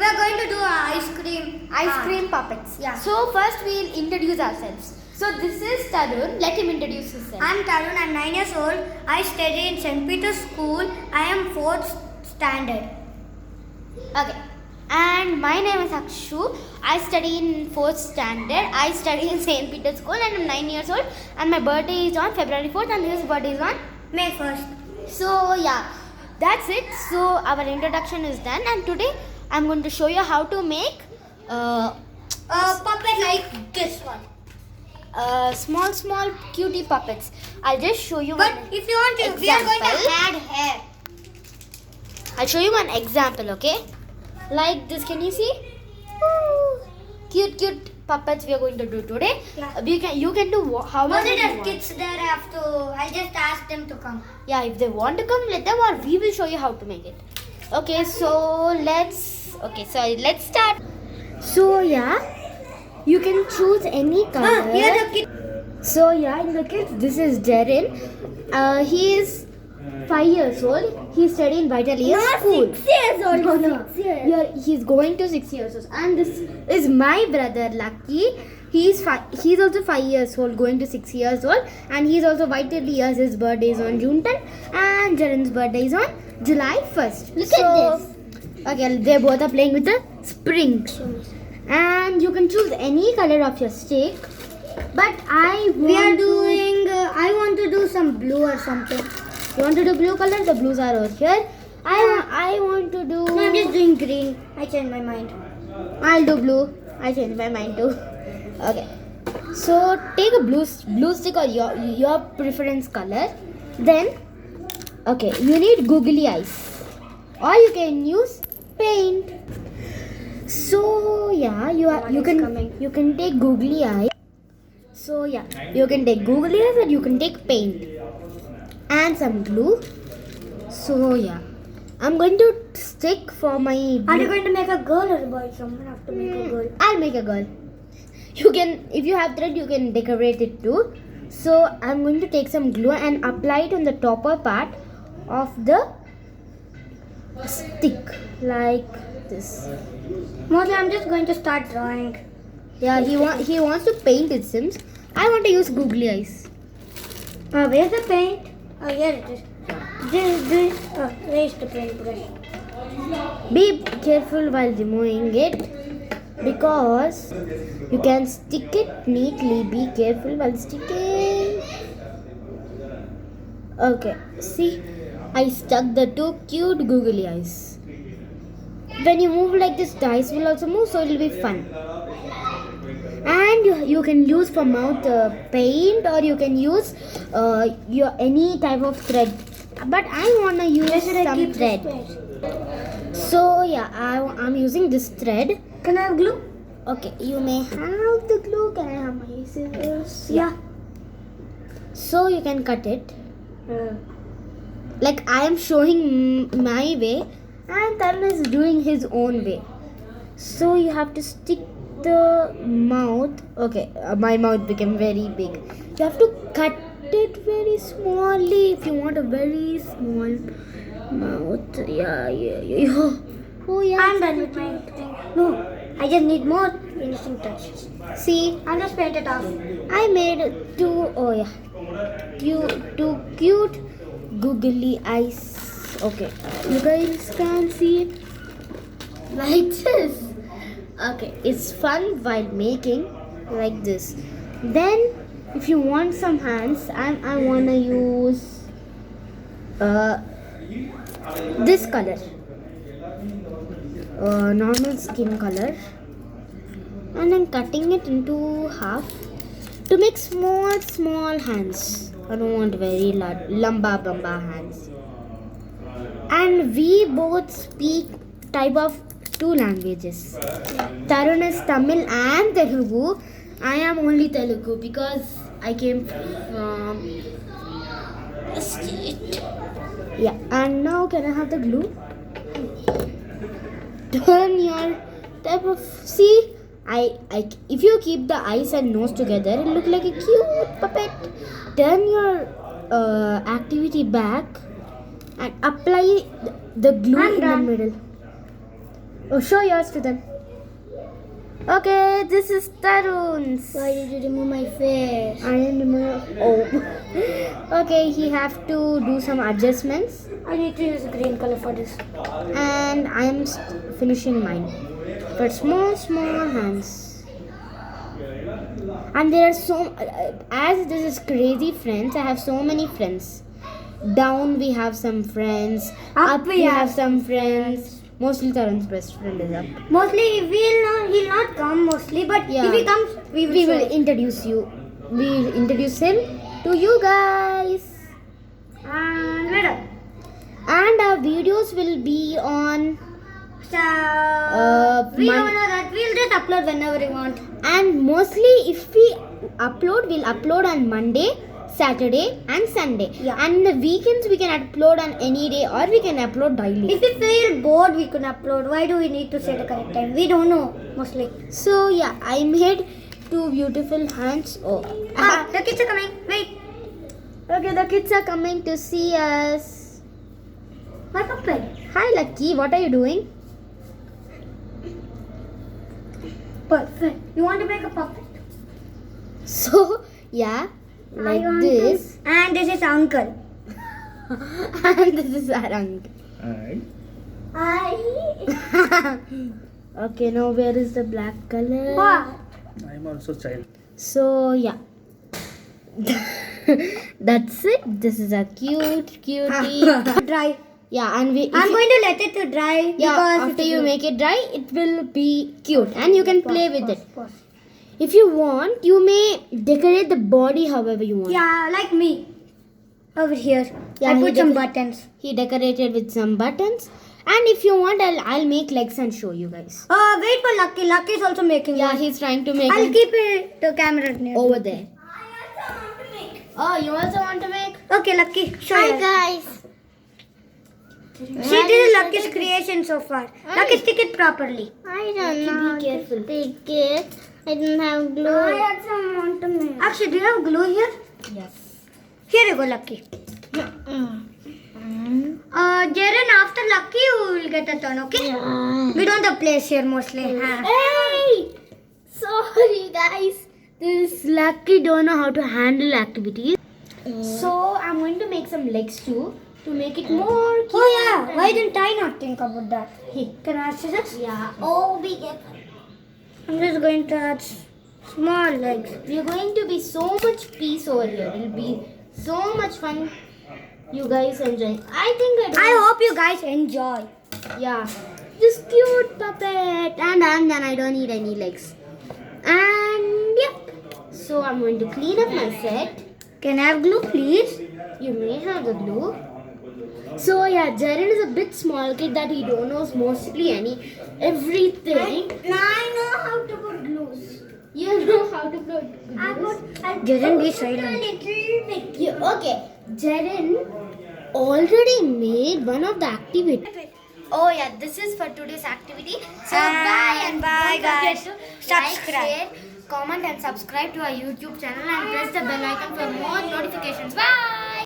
we are going to do ice cream puppets. Yeah. So first we'll introduce ourselves. So this is Tarun. Let him introduce himself. I'm Tarun. I'm 9 years old. I study in St. Peter's School. I am 4th standard. Okay. And my name is Akshu. I study in 4th standard. I study in St. Peter's School and I'm 9 years old. And my birthday is on February 4th and his birthday is on May 1st. So yeah, that's it. So our introduction is done and today I'm going to show you how to make A puppet like this one. small cutie puppets. I'll just show you But one if you want to, we are going to example. add hair. I'll show you one example, okay? Like this, can you see? Ooh, cute puppets we are going to do today. Yeah. You can do how But many you there's want. kids there. I have to. I'll just ask them to come. Yeah, if they want to come, let them, or we will show you how to make it. Okay, so let's start. So yeah, you can choose any color. Here the kid. So yeah, in the kids, this is Darren. He is 5 years old. He's studying Vital School. 6 years old. No. Yeah, he's going to 6 years old. And this is my brother Lucky. He's also 5 years old, going to 6 years old, and he's also Vital Years. His birthday is on June 10th, and Jaren's birthday is on July 1st. Look at this. Okay, they both are playing with the spring. And you can choose any color of your stick. But We are doing. I want to do some blue or something. You want to do blue color? The blues are over here. I want to do. No, I'm just doing green. I changed my mind. I'll do blue. I changed my mind too. Okay. So take a blue stick or your preference color. Then, okay, you need googly eyes, or you can use paint. So yeah, you can take googly eyes. So yeah, you can take googly eyes or you can take paint and some glue. So yeah, I'm going to stick for my. Are you going to make a girl or a boy? Someone have to make a girl. I'll make a girl. You can, if you have thread, you can decorate it too. So I'm going to take some glue and apply it on the topper part of the stick, like this. Mostly, I'm just going to start drawing. Yeah, he wants to paint, it seems. I want to use googly eyes. Where's the paint? Oh, here it is. Where's the paint brush? Be careful while removing it because you can stick it neatly. Be careful while sticking. Okay, see, I stuck the two cute googly eyes. When you move like this, the eyes will also move, so it will be fun. And you can use for mouth paint, or you can use your any type of thread. But I wanna use some thread. So yeah, I'm using this thread. Can I have glue? Okay, you may have the glue. Can I have my scissors? Yeah. So you can cut it. Like I am showing my way, and Tarun is doing his own way. So you have to stick the mouth. Okay, my mouth became very big. You have to cut it very smallly if you want a very small mouth. Yeah. Oh yeah. I'm done with my thing. No, I just need more finishing touches. See, I'll just paint it off. I made two cute googly eyes. Okay, you guys can see it like this. Okay, it's fun while making like this. Then, if you want some hands, I wanna use this color, normal skin color, and I'm cutting it into half to make small hands. I don't want very lamba bamba hands. And we both speak type of two languages. Tarun is Tamil and Telugu. I am only Telugu because I came from a state. Yeah, and now can I have the glue? Turn your type of, see, if you keep the eyes and nose together, it'll look like a cute puppet. Turn your activity back and apply the glue in the middle. Oh, show yours to them. Okay, this is Tarun's. Why did you remove my face? I am oh. Okay, he have to do some adjustments, I need to use green color for this. and I am finishing mine. But small hands. And there are so as this is crazy friends. I have so many friends. Down we have some friends. Up we have some friends. Mostly Tarun's best friend is up. Mostly he'll not come mostly, but Yeah. if he comes, we will. We will show. introduce you. We'll introduce him to you guys. And we're done. And our videos will be on So we Mon- don't know that. We'll just upload whenever we want. and mostly if we upload, we'll upload on Monday, Saturday and Sunday. Yeah. And the weekends we can upload on any day or we can upload daily. If we feel bored, we can upload. Why do we need to say the correct time? We don't know mostly. So yeah, I made two beautiful hands. Oh. The kids are coming. Wait, Okay, the kids are coming to see us. my puppet. Hi Lucky, what are you doing? Perfect. You want to make a puppet? So yeah, like I want this. to. And this is uncle. And this is our uncle. I. Okay, now where is the black color? What? I'm also child. So yeah. That's it. This is a cute cutie. Dry. Yeah, and we I'm going to let it to dry. yeah, because after it's you blue. make it dry, it will be cute and you can play with it. Pause. If you want, you may decorate the body however you want. Yeah, like me. Over here. Yeah, I he put some did- buttons. He decorated with some buttons. And if you want, I'll make legs and show you guys. Wait for Lucky. Lucky is also making Yeah, one. he's trying to make I'll it keep it the camera near. over there. Oh, you also want to make? Okay, Lucky. Show us. guys. See, this is Lucky's creation so far. Lucky, stick it properly. I don't know. Be careful. Take it. I don't have glue. also want to make. Actually, do you have glue here? Yes. Here you go, Lucky. Jaren, after Lucky, you will get a turn, okay? We don't have place here mostly. Hey! Sorry, guys. This Lucky don't know how to handle activities. So I'm going to make some legs too to make it more cute. Oh yeah, why didn't I not think about that? Can I add scissors? Yeah. Oh, be careful. I'm just going to add small legs. We're going to be so much peace over here. It'll be so much fun. You guys enjoy. I hope you guys enjoy. Yeah. This cute puppet. And then I don't need any legs. And yep. So I'm going to clean up my set. Can I have glue, please? You may have the glue. So yeah, Jaren is a bit small kid that he don't knows mostly everything. I know how to put glues. You know how to put glues. Jaren, be silent. Okay, Jaren already made one of the activities. Oh yeah, this is for today's activity. So bye And bye, don't forget guys. to Subscribe. like, share, comment and subscribe to our YouTube channel and press the bell icon for more notifications. Bye.